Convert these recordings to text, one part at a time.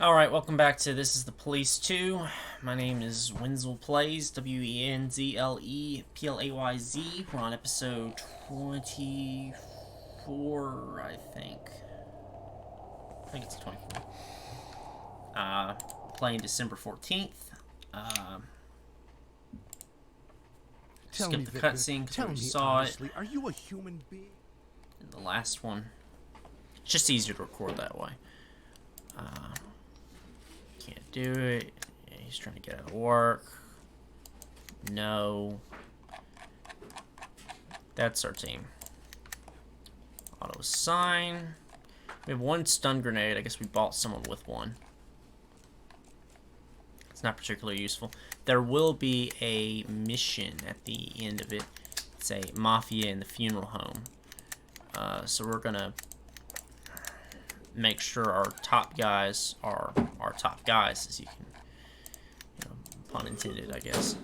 Alright, welcome back to This is the Police 2. My name is WenzlePlayz, WenzlePlayz. We're on episode 24, I think. I think it's 24. Playing December 14th. Skip the cutscene because we already saw honestly, it. Are you a human being? In the last one. It's just easier to record that way. Can't do it. He's trying to get out of work. No. That's our team. Auto assign. We have one stun grenade. I guess we bought someone with one. It's not particularly useful. There will be a mission at the end of it. It's a mafia in the funeral home. So we're gonna make sure our top guys are our top guys, as you can, pun intended, I guess.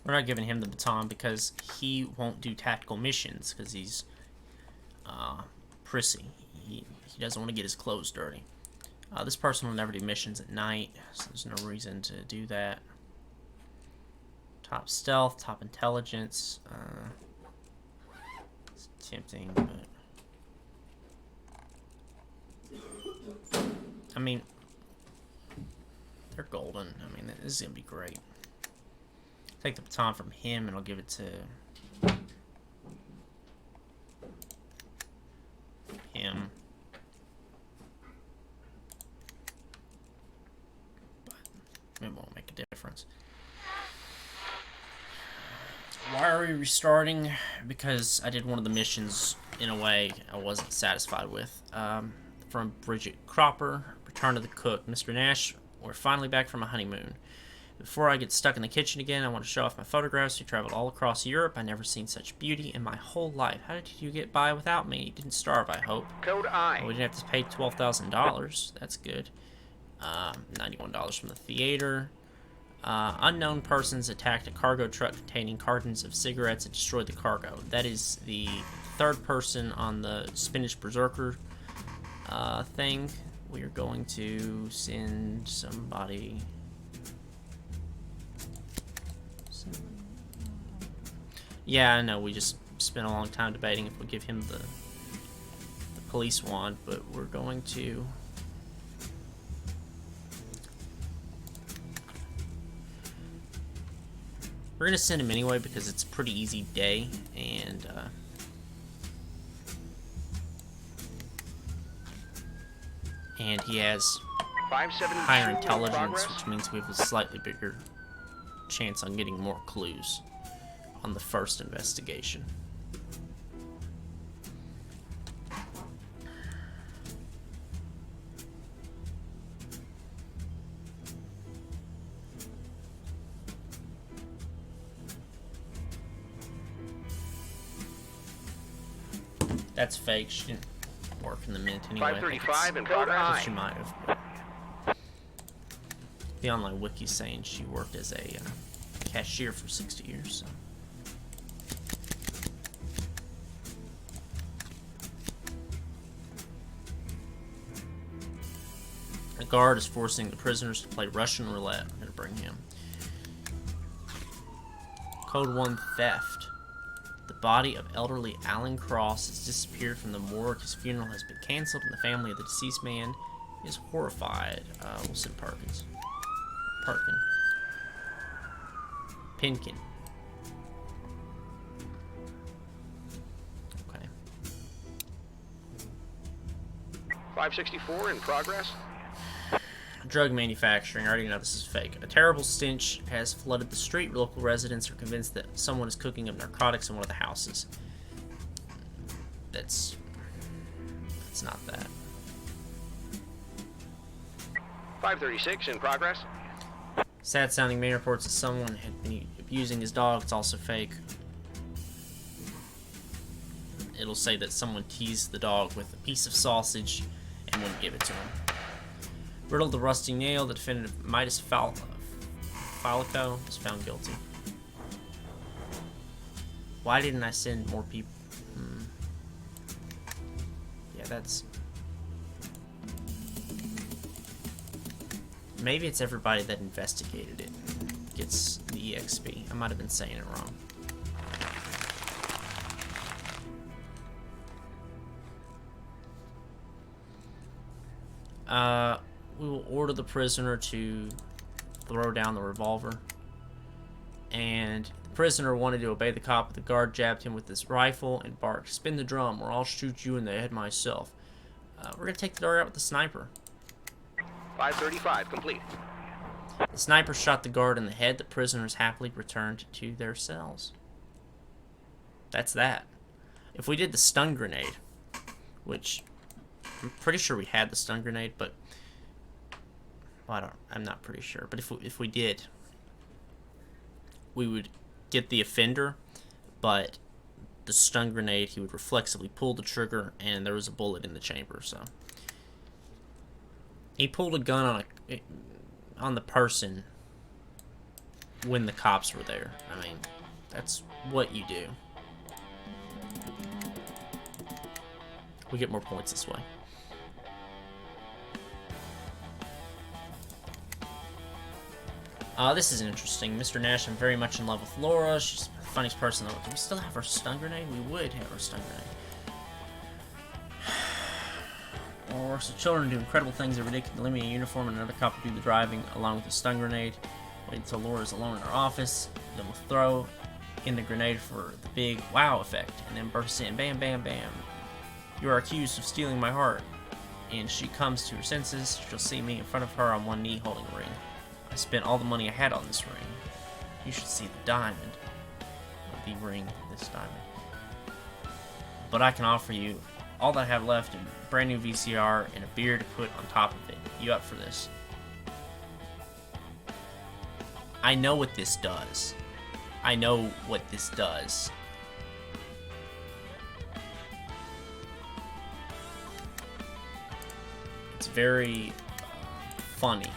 We're not giving him the baton because he won't do tactical missions because he's prissy. He doesn't want to get his clothes dirty. This person will never do missions at night, so there's no reason to do that. Top stealth, top intelligence. It's tempting, but I mean, they're golden. I mean, this is gonna be great. Take the baton from him and I'll give it to him. But it won't make a difference. Why are we restarting? Because I did one of the missions in a way I wasn't satisfied with. From Bridget Cropper, Return to the Cook. Mr. Nash, we're finally back from a honeymoon. Before I get stuck in the kitchen again, I want to show off my photographs. We traveled all across Europe. I've never seen such beauty in my whole life. How did you get by without me? You didn't starve, I hope. Code I. Well, we didn't have to pay $12,000. That's good. $91 from the theater. Unknown persons attacked a cargo truck containing cartons of cigarettes and destroyed the cargo. That is the third person on the Spanish Berserker thing. We are going to send somebody... Yeah, I know, we just spent a long time debating if we give him the police wand, but we're going to... We're going to send him anyway because it's a pretty easy day, and he has higher intelligence, which means we have a slightly bigger chance on getting more clues on the first investigation. That's fake. She didn't work in the mint anyway. 535 in progress. She might have. The online wiki's saying she worked as a cashier for 60 years. So. A guard is forcing the prisoners to play Russian roulette. I'm going to bring him. Code 1 theft. The body of elderly Alan Cross has disappeared from the morgue. His funeral has been canceled, and the family of the deceased man is horrified. We'll send Perkins. Pinkin. Okay. 564 in progress. Drug manufacturing. I already know this is fake. A terrible stench has flooded the street. Local residents are convinced that someone is cooking up narcotics in one of the houses. That's not that. 536 in progress. Sad sounding main reports that someone had been abusing his dog. It's also fake. It'll say that someone teased the dog with a piece of sausage and wouldn't give it to him. Riddled the rusty nail, the defendant Midas Falico was found guilty. Why didn't I send more people? Yeah, that's... Maybe it's everybody that investigated it gets the EXP. I might have been saying it wrong. We will order the prisoner to throw down the revolver. And the prisoner wanted to obey the cop, but the guard jabbed him with his rifle and barked, "Spin the drum or I'll shoot you in the head myself." We're going to take the dart out with the sniper. 535 complete. The sniper shot the guard in the head. The prisoners happily returned to their cells. That's that. If we did the stun grenade, which I'm pretty sure we had the stun grenade, but well, I'm not pretty sure. But if we did, we would get the offender, but the stun grenade, he would reflexively pull the trigger, and there was a bullet in the chamber. So he pulled a gun on the person when the cops were there. I mean, that's what you do. We get more points this way. This is interesting. Mr. Nash, I'm very much in love with Laura. She's the funniest person in the world. Do we still have our stun grenade? We would have our stun grenade. Or so children do incredible things every day. Can eliminate a uniform and another cop will do the driving along with the stun grenade. Wait until Laura's alone in her office. Then we'll throw in the grenade for the big wow effect. And then burst in. Bam, bam, bam. You are accused of stealing my heart. And she comes to her senses. She'll see me in front of her on one knee holding a ring. I spent all the money I had on this ring. You should see the diamond. The ring, this diamond. But I can offer you all that I have left, a brand new VCR and a beer to put on top of it. You up for this? I know what this does. I know what this does. It's very funny.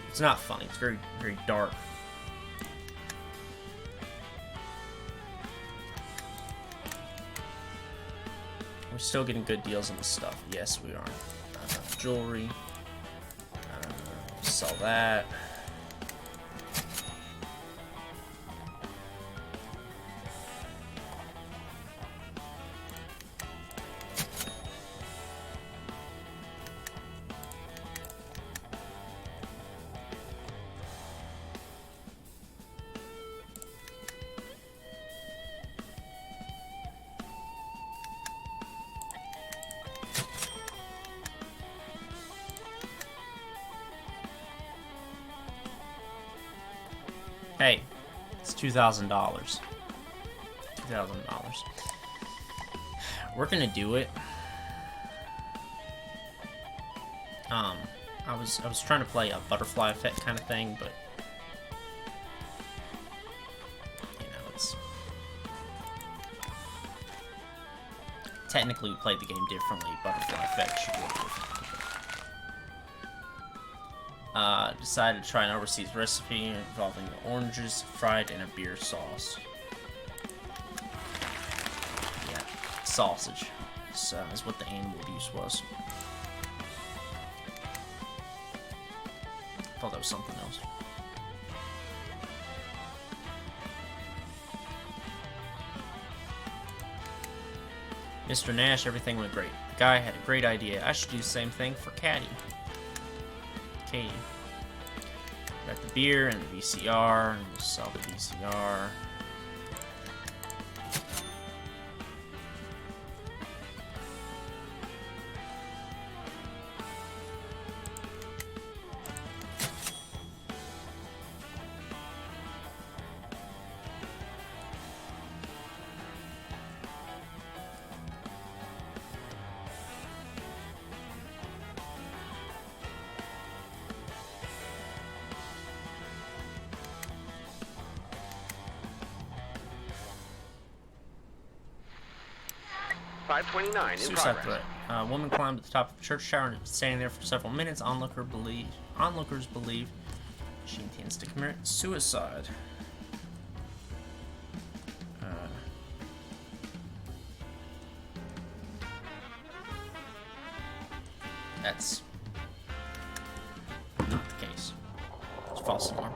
It's not funny. It's very, very dark. We're still getting good deals on this stuff. Yes, we are. Jewelry. Sell that. Hey, it's $2,000. $2,000. We're gonna do it. I was trying to play a butterfly effect kind of thing, but you know, it's technically we played the game differently. Butterfly effect should work with it. Decided to try an overseas recipe involving oranges fried in a beer sauce. Yeah, sausage. So is what the animal abuse was. Thought that was something else. Mr. Nash, everything went great. The guy had a great idea. I should do the same thing for Katie. Got the beer and the VCR, and we'll sell the VCR. 529 in Suicide progress. threat. A woman climbed to the top of the church tower and has been standing there for several minutes. Onlookers believe she intends to commit suicide. That's not the case. It's false alarm.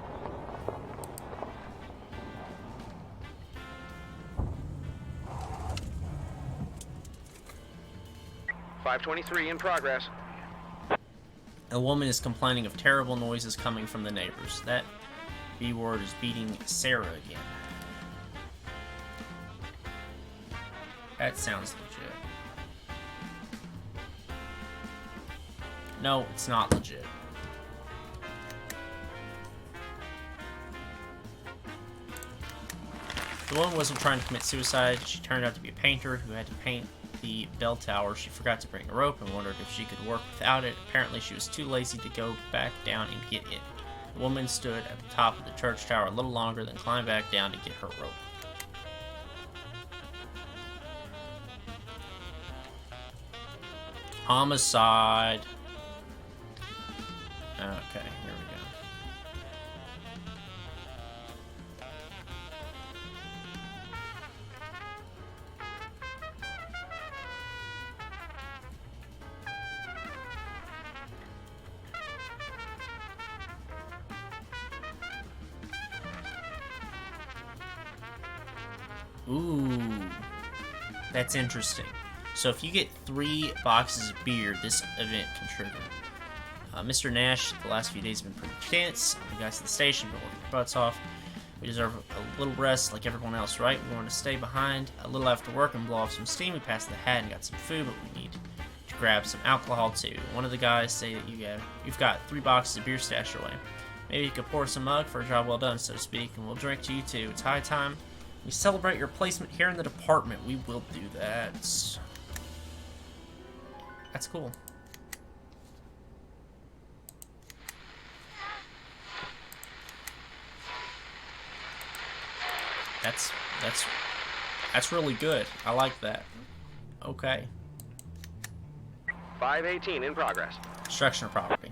.523 in progress. A woman is complaining of terrible noises coming from the neighbors. That B word is beating Sarah again. That sounds legit. No, it's not legit. The woman wasn't trying to commit suicide. She turned out to be a painter who had to paint the bell tower. She forgot to bring a rope and wondered if she could work without it. Apparently, she was too lazy to go back down and get it. The woman stood at the top of the church tower a little longer, then climbed back down to get her rope. Homicide. Okay, here we go. Ooh, that's interesting. So if you get 3 boxes of beer, this event can trigger. Mr. Nash, the last few days have been pretty tense. The guys at the station have been working their butts off. We deserve a little rest like everyone else, right? We want to stay behind a little after work and blow off some steam. We passed the hat and got some food, but we need to grab some alcohol too. One of the guys say that you've got 3 boxes of beer stashed away. Maybe you could pour some mug for a job well done, so to speak, and we'll drink to you too. It's high time we celebrate your placement here in the department. We will do that. That's cool. That's really good. I like that. Okay. 518 in progress. Destruction of property.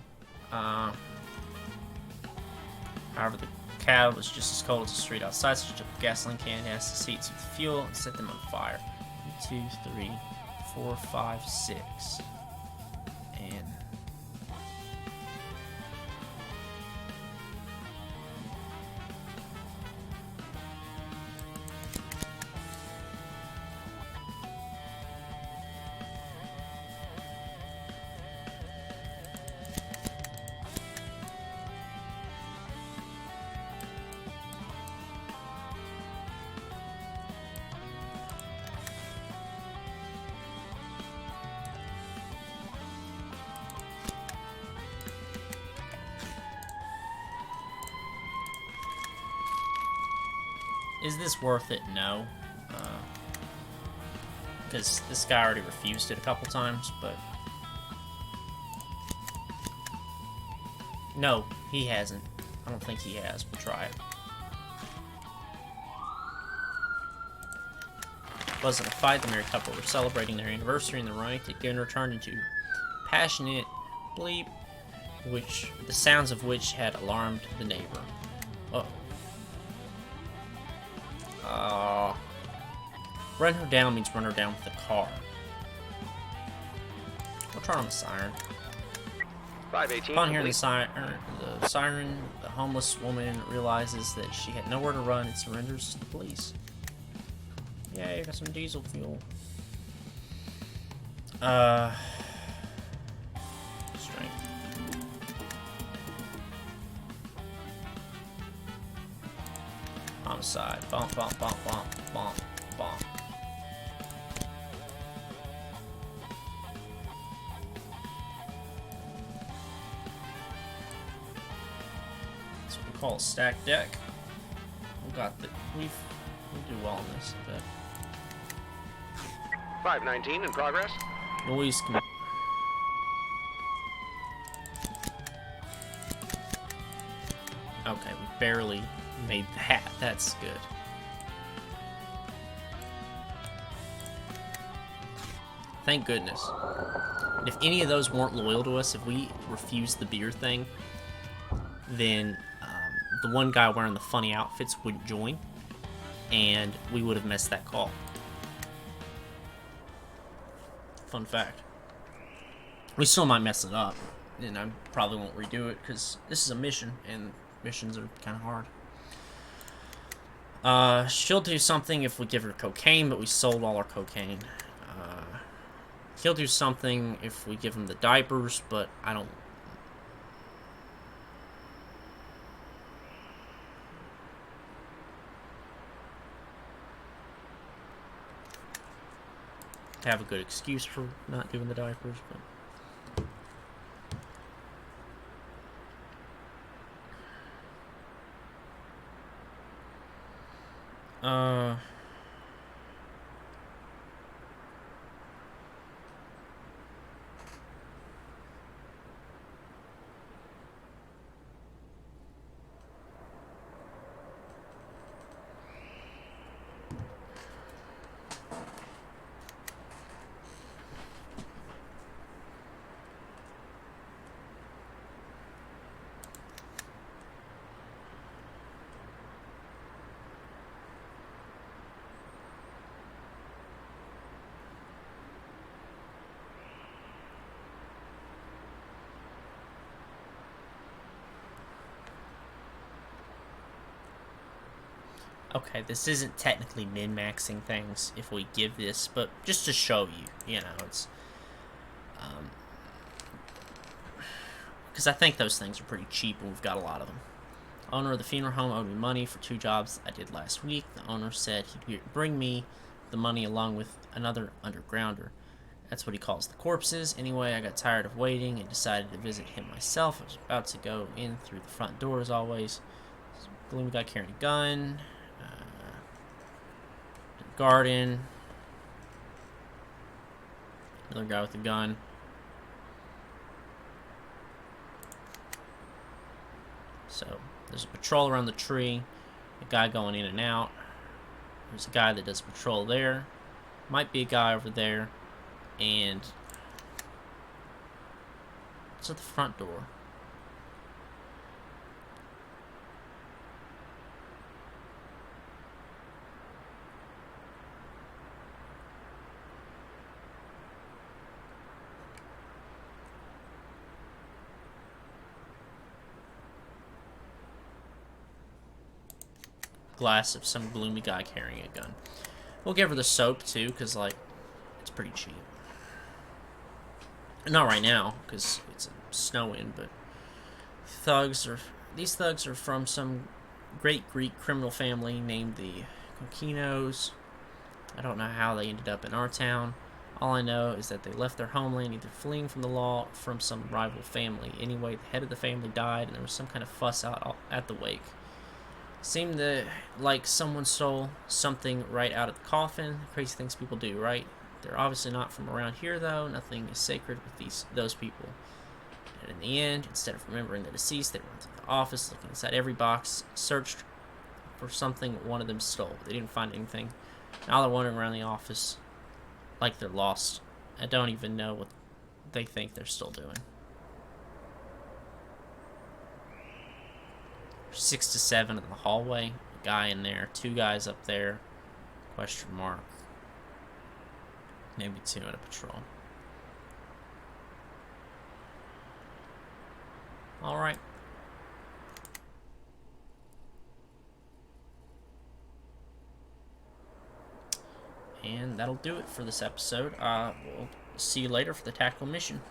However, the cab was just as cold as the street outside, so she took a gasoline can, asked the seats with fuel, and set them on fire. 1, 2, 3, 4, 5, 6. And is this worth it? No. Because this guy already refused it a couple times, but... No, he hasn't. I don't think he has. We'll try it. It wasn't a fight. The married couple were celebrating their anniversary, and the romantic dinner turned into passionate bleep, which the sounds of which had alarmed the neighbor. Uh-oh. Run her down means run her down with a car. We'll turn on the siren. 518. Upon hearing the siren, the homeless woman realizes that she had nowhere to run and surrenders to the police. Yay, got some diesel fuel. Strength. Homicide. Bump, bump, bump, bump, bump, bump. That's what we call a stacked deck. We'll do well on this, I bet. 519 in progress. Noise can... Okay, we barely made that. That's good. Thank goodness. And if any of those weren't loyal to us, if we refused the beer thing, then the one guy wearing the funny outfits wouldn't join, and we would have missed that call. Fun fact. We still might mess it up, and I probably won't redo it, because this is a mission, and missions are kind of hard. She'll do something if we give her cocaine, but we sold all our cocaine. He'll do something if we give him the diapers, but I don't... have a good excuse for not doing the diapers, but... Okay, this isn't technically min-maxing things if we give this, but just to show you, you know, it's... because I think those things are pretty cheap and we've got a lot of them. Owner of the funeral home owed me money for 2 jobs I did last week. The owner said he'd bring me the money along with another undergrounder. That's what he calls the corpses. Anyway, I got tired of waiting and decided to visit him myself. I was about to go in through the front door as always. Gloomy guy carrying a gun. Garden. Another guy with a gun. So, there's a patrol around the tree. A guy going in and out. There's a guy that does patrol there. Might be a guy over there. And... it's at the front door. Glass of some gloomy guy carrying a gun. We'll give her the soap too, because like it's pretty cheap. Not right now, because it's snowing. But these thugs are from some great Greek criminal family named the Kokinos. I don't know how they ended up in our town. All I know is that they left their homeland either fleeing from the law or from some rival family. Anyway, the head of the family died, and there was some kind of fuss out at the wake. Seemed like someone stole something right out of the coffin. Crazy things people do, right? They're obviously not from around here, though. Nothing is sacred with those people. And in the end, instead of remembering the deceased, they went to the office, looking inside every box, searched for something one of them stole. They didn't find anything. Now they're wandering around the office like they're lost. I don't even know what they think they're still doing. 6 to 7 in the hallway. A guy in there. 2 guys up there. Question mark. Maybe 2 at a patrol. Alright. And that'll do it for this episode. We'll see you later for the tactical mission.